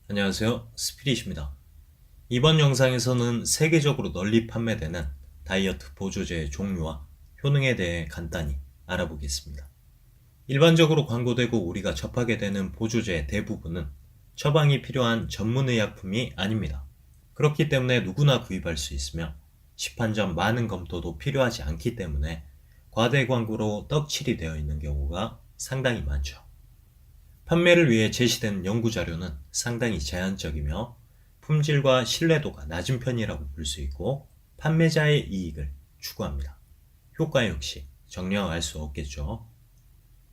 안녕하세요. 스피릿입니다. 이번 영상에서는 세계적으로 널리 판매되는 다이어트 보조제의 종류와 효능에 대해 간단히 알아보겠습니다. 일반적으로 광고되고 우리가 접하게 되는 보조제의 대부분은 처방이 필요한 전문의약품이 아닙니다. 그렇기 때문에 누구나 구입할 수 있으며 시판 전 많은 검토도 필요하지 않기 때문에 과대 광고로 떡칠이 되어 있는 경우가 상당히 많죠. 판매를 위해 제시된 연구자료는 상당히 제한적이며 품질과 신뢰도가 낮은 편이라고 볼 수 있고 판매자의 이익을 추구합니다. 효과 역시 정녕 알 수 없겠죠.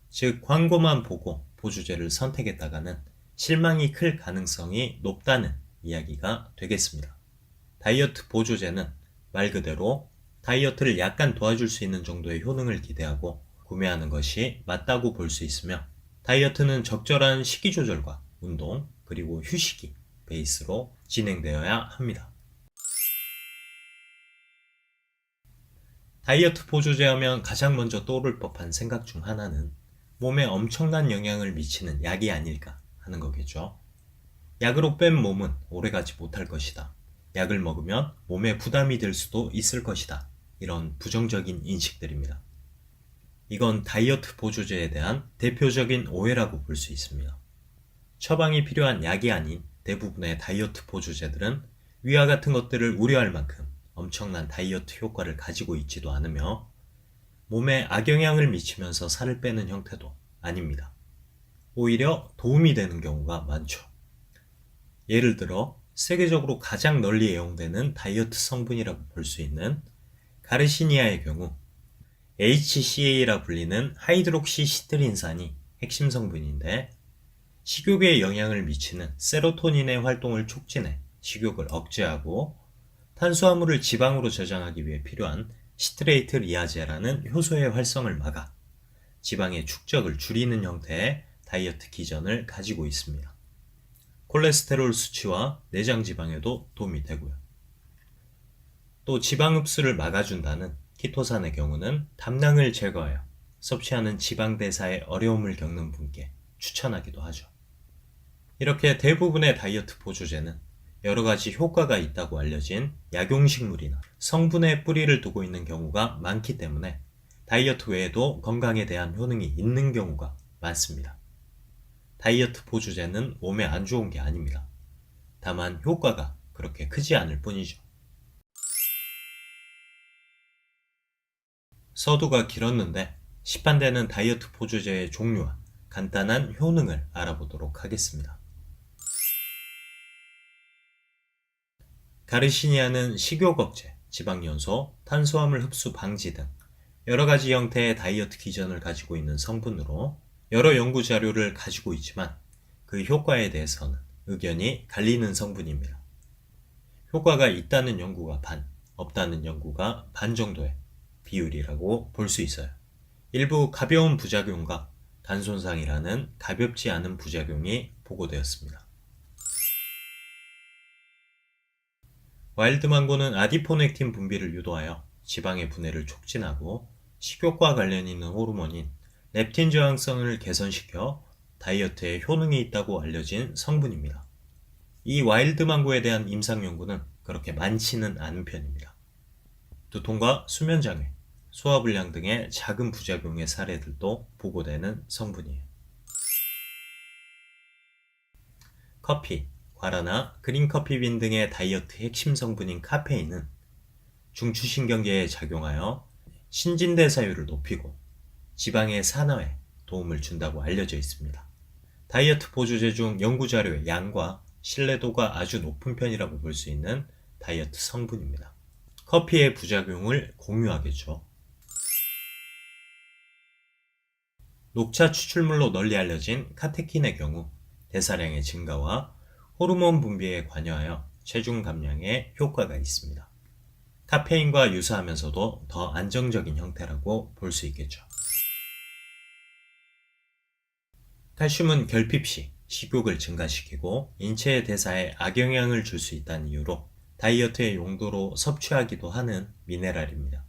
즉 광고만 보고 보조제를 선택했다가는 실망이 클 가능성이 높다는 이야기가 되겠습니다. 다이어트 보조제는 말 그대로 다이어트를 약간 도와줄 수 있는 정도의 효능을 기대하고 구매하는 것이 맞다고 볼 수 있으며 다이어트는 적절한 식이 조절과 운동 그리고 휴식이 베이스로 진행되어야 합니다. 다이어트 보조제 하면 가장 먼저 떠오를 법한 생각 중 하나는 몸에 엄청난 영향을 미치는 약이 아닐까 하는 거겠죠. 약으로 뺀 몸은 오래가지 못할 것이다. 약을 먹으면 몸에 부담이 될 수도 있을 것이다. 이런 부정적인 인식들입니다. 이건 다이어트 보조제에 대한 대표적인 오해라고 볼 수 있습니다. 처방이 필요한 약이 아닌 대부분의 다이어트 보조제들은 위와 같은 것들을 우려할 만큼 엄청난 다이어트 효과를 가지고 있지도 않으며 몸에 악영향을 미치면서 살을 빼는 형태도 아닙니다. 오히려 도움이 되는 경우가 많죠. 예를 들어 세계적으로 가장 널리 애용되는 다이어트 성분이라고 볼 수 있는 가르시니아의 경우 HCA라 불리는 하이드록시시트린산이 핵심 성분인데 식욕에 영향을 미치는 세로토닌의 활동을 촉진해 식욕을 억제하고 탄수화물을 지방으로 저장하기 위해 필요한 시트레이트 리아제라는 효소의 활성을 막아 지방의 축적을 줄이는 형태의 다이어트 기전을 가지고 있습니다. 콜레스테롤 수치와 내장 지방에도 도움이 되고요. 또 지방 흡수를 막아준다는 키토산의 경우는 담낭을 제거하여 섭취하는 지방 대사에 어려움을 겪는 분께 추천하기도 하죠. 이렇게 대부분의 다이어트 보조제는 여러 가지 효과가 있다고 알려진 약용식물이나 성분의 뿌리를 두고 있는 경우가 많기 때문에 다이어트 외에도 건강에 대한 효능이 있는 경우가 많습니다. 다이어트 보조제는 몸에 안 좋은 게 아닙니다. 다만 효과가 그렇게 크지 않을 뿐이죠. 서두가 길었는데 시판되는 다이어트 보조제의 종류와 간단한 효능을 알아보도록 하겠습니다. 가르시니아는 식욕 억제, 지방연소, 탄수화물 흡수 방지 등 여러 가지 형태의 다이어트 기전을 가지고 있는 성분으로 여러 연구 자료를 가지고 있지만 그 효과에 대해서는 의견이 갈리는 성분입니다. 효과가 있다는 연구가 반, 없다는 연구가 반 정도의 비율이라고 볼 수 있어요. 일부 가벼운 부작용과 간 손상이라는 가볍지 않은 부작용이 보고되었습니다. 와일드 망고는 아디포넥틴 분비를 유도하여 지방의 분해를 촉진하고 식욕과 관련 있는 호르몬인 렙틴 저항성을 개선시켜 다이어트에 효능이 있다고 알려진 성분입니다. 이 와일드 망고에 대한 임상 연구는 그렇게 많지는 않은 편입니다. 두통과 수면장애, 소화불량 등의 작은 부작용의 사례들도 보고되는 성분이에요. 커피, 과라나 그린커피빈 등의 다이어트 핵심 성분인 카페인은 중추신경계에 작용하여 신진대사율을 높이고 지방의 산화에 도움을 준다고 알려져 있습니다. 다이어트 보조제 중 연구자료의 양과 신뢰도가 아주 높은 편이라고 볼 수 있는 다이어트 성분입니다. 커피의 부작용을 공유하겠죠. 녹차 추출물로 널리 알려진 카테킨의 경우 대사량의 증가와 호르몬 분비에 관여하여 체중 감량에 효과가 있습니다. 카페인과 유사하면서도 더 안정적인 형태라고 볼 수 있겠죠. 칼슘은 결핍 시 식욕을 증가시키고 인체의 대사에 악영향을 줄 수 있다는 이유로 다이어트의 용도로 섭취하기도 하는 미네랄입니다.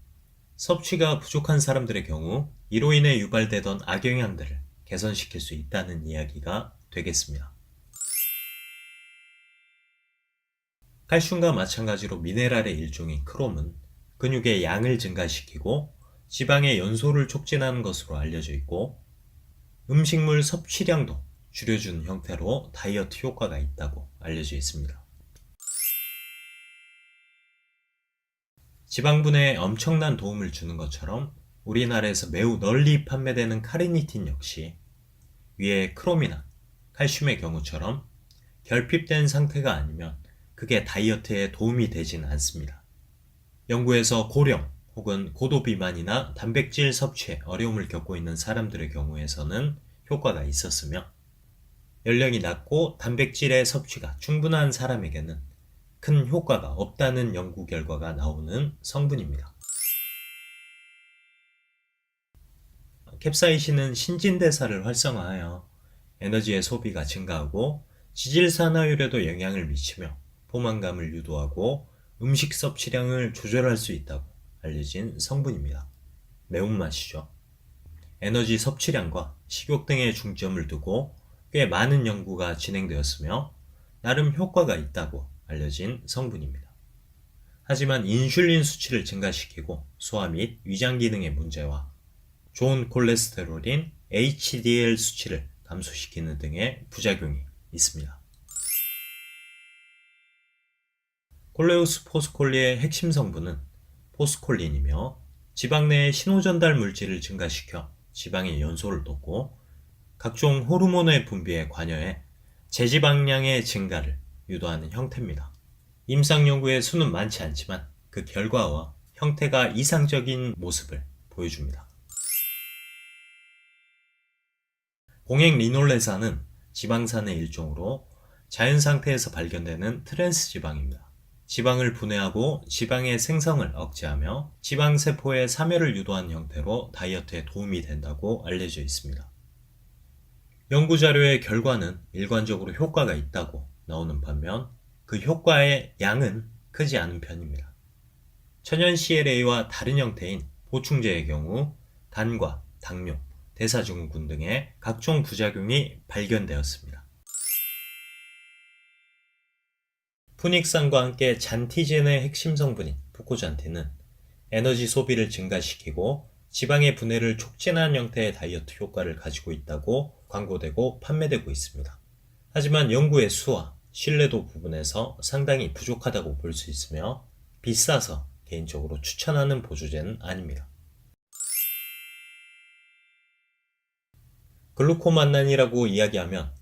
섭취가 부족한 사람들의 경우 이로 인해 유발되던 악영향들을 개선시킬 수 있다는 이야기가 되겠습니다. 칼슘과 마찬가지로 미네랄의 일종인 크롬은 근육의 양을 증가시키고 지방의 연소를 촉진하는 것으로 알려져 있고 음식물 섭취량도 줄여주는 형태로 다이어트 효과가 있다고 알려져 있습니다. 지방 분해에 엄청난 도움을 주는 것처럼 우리나라에서 매우 널리 판매되는 카르니틴 역시 위에 크롬이나 칼슘의 경우처럼 결핍된 상태가 아니면 그게 다이어트에 도움이 되진 않습니다. 연구에서 고령 혹은 고도 비만이나 단백질 섭취에 어려움을 겪고 있는 사람들의 경우에서는 효과가 있었으며 연령이 낮고 단백질의 섭취가 충분한 사람에게는 큰 효과가 없다는 연구 결과가 나오는 성분입니다. 캡사이신은 신진대사를 활성화하여 에너지의 소비가 증가하고 지질산화율에도 영향을 미치며 포만감을 유도하고 음식 섭취량을 조절할 수 있다고 알려진 성분입니다. 매운맛이죠. 에너지 섭취량과 식욕 등에 중점을 두고 꽤 많은 연구가 진행되었으며 나름 효과가 있다고 알려진 성분입니다. 하지만 인슐린 수치를 증가시키고 소화 및 위장 기능의 문제와 좋은 콜레스테롤인 HDL 수치를 감소시키는 등의 부작용이 있습니다. 콜레우스 포스콜리의 핵심 성분은 포스콜린이며 지방 내의 신호전달 물질을 증가시켜 지방의 연소를 돕고 각종 호르몬의 분비에 관여해 제지방량의 증가를 유도하는 형태입니다. 임상 연구의 수는 많지 않지만 그 결과와 형태가 이상적인 모습을 보여줍니다. 공액 리놀레산은 지방산의 일종으로 자연 상태에서 발견되는 트랜스 지방입니다. 지방을 분해하고 지방의 생성을 억제하며 지방세포의 사멸을 유도하는 형태로 다이어트에 도움이 된다고 알려져 있습니다. 연구자료의 결과는 일관적으로 효과가 있다고 나오는 반면 그 효과의 양은 크지 않은 편입니다. 천연 CLA와 다른 형태인 보충제의 경우 간과 당뇨, 대사증후군 등의 각종 부작용이 발견되었습니다. 푸닉산과 함께 잔티젠의 핵심 성분인 푸코잔티는 에너지 소비를 증가시키고 지방의 분해를 촉진하는 형태의 다이어트 효과를 가지고 있다고 광고되고 판매되고 있습니다. 하지만 연구의 수와 신뢰도 부분에서 상당히 부족하다고 볼 수 있으며 비싸서 개인적으로 추천하는 보조제는 아닙니다. 글루코만난이라고 이야기하면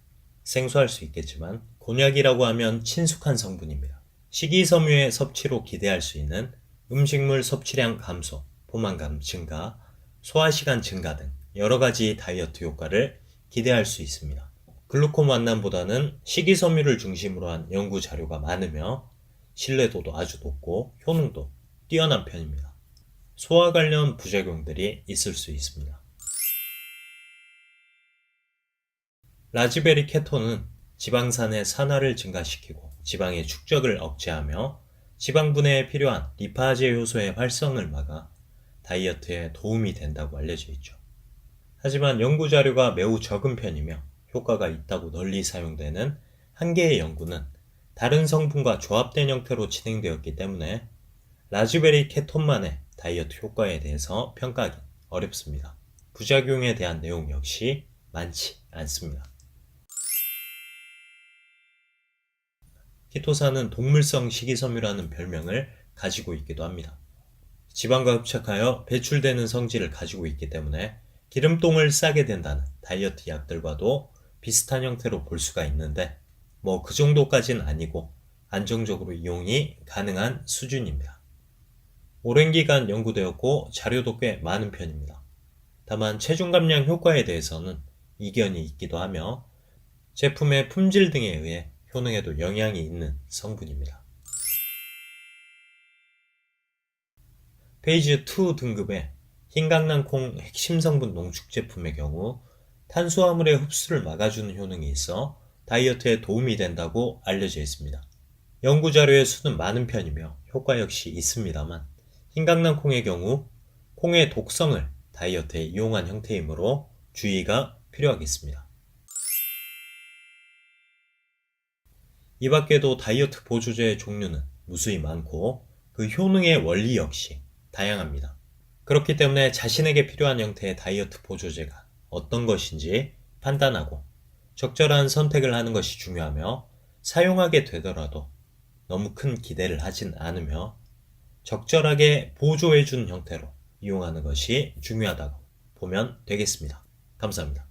생소할 수 있겠지만 곤약이라고 하면 친숙한 성분입니다. 식이섬유의 섭취로 기대할 수 있는 음식물 섭취량 감소, 포만감 증가, 소화시간 증가 등 여러가지 다이어트 효과를 기대할 수 있습니다. 글루코만난보다는 식이섬유를 중심으로 한 연구 자료가 많으며 신뢰도도 아주 높고 효능도 뛰어난 편입니다. 소화 관련 부작용들이 있을 수 있습니다. 라즈베리 케톤은 지방산의 산화를 증가시키고 지방의 축적을 억제하며 지방 분해에 필요한 리파제 효소의 활성을 막아 다이어트에 도움이 된다고 알려져 있죠. 하지만 연구 자료가 매우 적은 편이며 효과가 있다고 널리 사용되는 한 개의 연구는 다른 성분과 조합된 형태로 진행되었기 때문에 라즈베리 케톤만의 다이어트 효과에 대해서 평가하기 어렵습니다. 부작용에 대한 내용 역시 많지 않습니다. 키토산은 동물성 식이섬유라는 별명을 가지고 있기도 합니다. 지방과 흡착하여 배출되는 성질을 가지고 있기 때문에 기름똥을 싸게 된다는 다이어트 약들과도 비슷한 형태로 볼 수가 있는데 뭐 그 정도까지는 아니고 안정적으로 이용이 가능한 수준입니다. 오랜 기간 연구되었고 자료도 꽤 많은 편입니다. 다만 체중 감량 효과에 대해서는 이견이 있기도 하며 제품의 품질 등에 의해 효능에도 영향이 있는 성분입니다. 페이지 2 등급의 흰강낭콩 핵심 성분 농축 제품의 경우 탄수화물의 흡수를 막아주는 효능이 있어 다이어트에 도움이 된다고 알려져 있습니다. 연구 자료의 수는 많은 편이며 효과 역시 있습니다만 흰강낭콩의 경우 콩의 독성을 다이어트에 이용한 형태이므로 주의가 필요하겠습니다. 이 밖에도 다이어트 보조제의 종류는 무수히 많고 그 효능의 원리 역시 다양합니다. 그렇기 때문에 자신에게 필요한 형태의 다이어트 보조제가 어떤 것인지 판단하고 적절한 선택을 하는 것이 중요하며, 사용하게 되더라도 너무 큰 기대를 하진 않으며 적절하게 보조해준 형태로 이용하는 것이 중요하다고 보면 되겠습니다. 감사합니다.